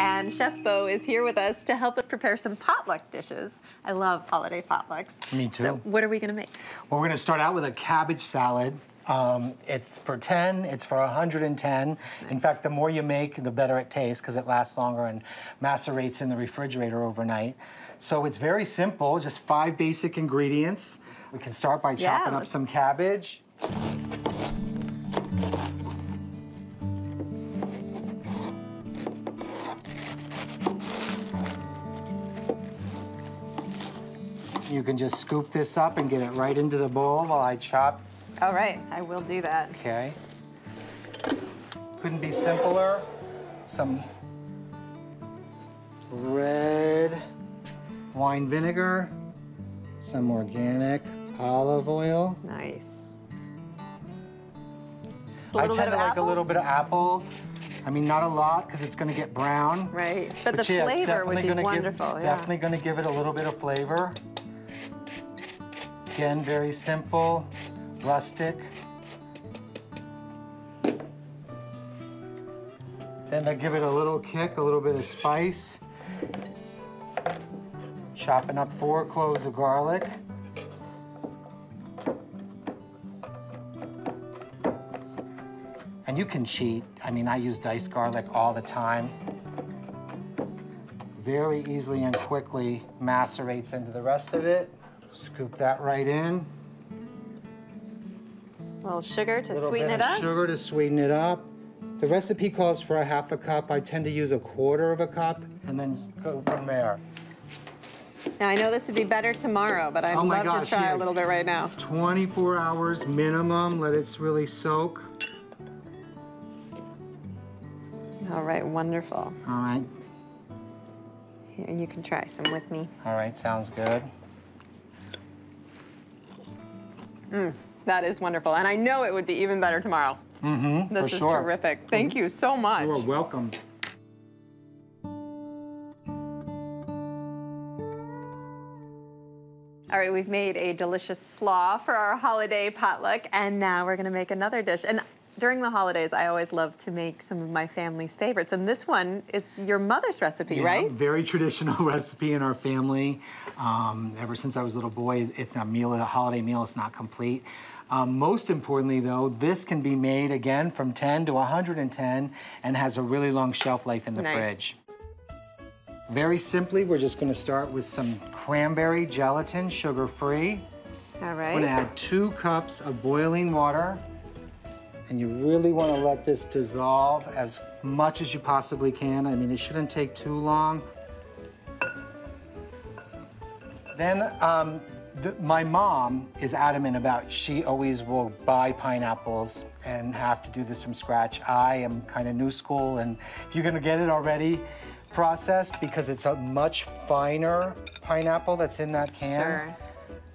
and Chef Bo is here with us to help us prepare some potluck dishes. I love holiday potlucks. Me too. So what are we gonna make? Well, we're gonna start out with a cabbage salad. It's for 10, it's for 110. Nice. In fact, the more you make, the better it tastes because it lasts longer and macerates in the refrigerator overnight. So it's very simple, just 5 basic ingredients. We can start by chopping up some cabbage. You can just scoop this up and get it right into the bowl while I chop. All right, I will do that. Okay. Couldn't be simpler. Some red wine vinegar, some organic olive oil. Nice. I tend to like a little bit of apple. I mean, not a lot, because it's going to get brown. Right, but the flavor would be wonderful. Definitely going to give it a little bit of flavor. Again, very simple, rustic. Then I give it a little kick, a little bit of spice. Chopping up 4 cloves of garlic. And you can cheat. I mean, I use diced garlic all the time. Very easily and quickly macerates into the rest of it. Scoop that right in. A little sugar to sweeten it up. Sugar to sweeten it up. The recipe calls for a 1/2 cup. I tend to use 1/4 cup and then go from there. Now, I know this would be better tomorrow, but I'd love to try a little bit right now. 24 hours minimum. Let it really soak. All right, wonderful. All right. Here, you can try some with me. All right, sounds good. That is wonderful, and I know it would be even better tomorrow. This is terrific. Thank you so much. You are welcome. All right, we've made a delicious slaw for our holiday potluck, and now we're gonna make another dish. And during the holidays, I always love to make some of my family's favorites, and this one is your mother's recipe, right? Very traditional recipe in our family. Ever since I was a little boy, it's a meal, a holiday meal, it's not complete. Most importantly, though, this can be made, again, from 10 to 110 and has a really long shelf life in the fridge. Very simply, we're just gonna start with some cranberry gelatin, sugar-free. All right. We're gonna add 2 cups of boiling water. And you really want to let this dissolve as much as you possibly can. I mean, it shouldn't take too long. Then my mom is adamant about, she always will buy pineapples and have to do this from scratch. I am kind of new school, and if you're going to get it already processed, because it's a much finer pineapple that's in that can. Sure.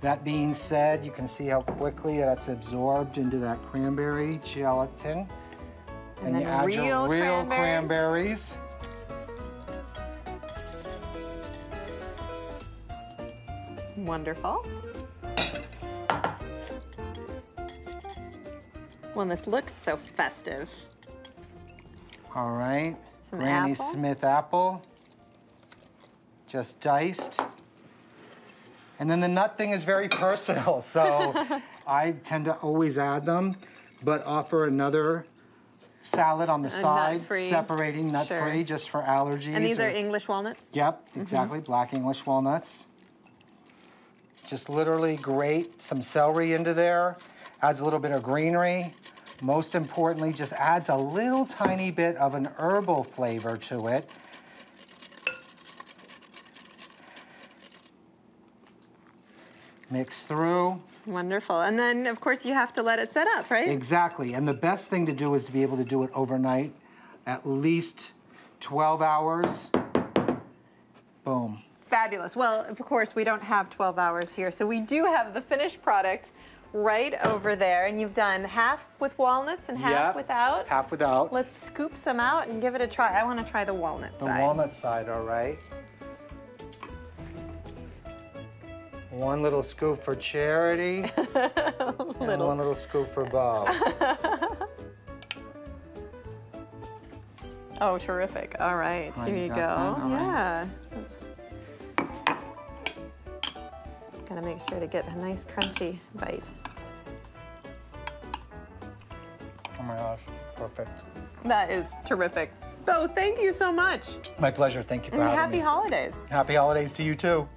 That being said, you can see how quickly that's absorbed into that cranberry gelatin. And you add your real cranberries. Wonderful. Well, this looks so festive. All right. Some Granny apple. Smith apple. Just diced. And then the nut thing is very personal, so I tend to always add them, but offer another salad on the side, separating nut-free, just for allergies. And these are English walnuts? Yep, exactly, black English walnuts. Just literally grate some celery into there, adds a little bit of greenery. Most importantly, just adds a little tiny bit of an herbal flavor to it. Mix through. Wonderful. And then, of course, you have to let it set up, right? Exactly. And the best thing to do is to be able to do it overnight, at least 12 hours. Boom. Fabulous. Well, of course, we don't have 12 hours here, so we do have the finished product right over there. And you've done half with walnuts and half without? Half without. Let's scoop some out and give it a try. I want to try the walnut side. The walnut side, all right. One little scoop for Charity, and one little scoop for Bob. Oh, terrific. All right, Right, here you you got go. that? All right. Yeah. Gotta make sure to get a nice crunchy bite. Oh my gosh, perfect. That is terrific. Bo, thank you so much. My pleasure. Thank you for And having happy me. holidays. Happy holidays to you too.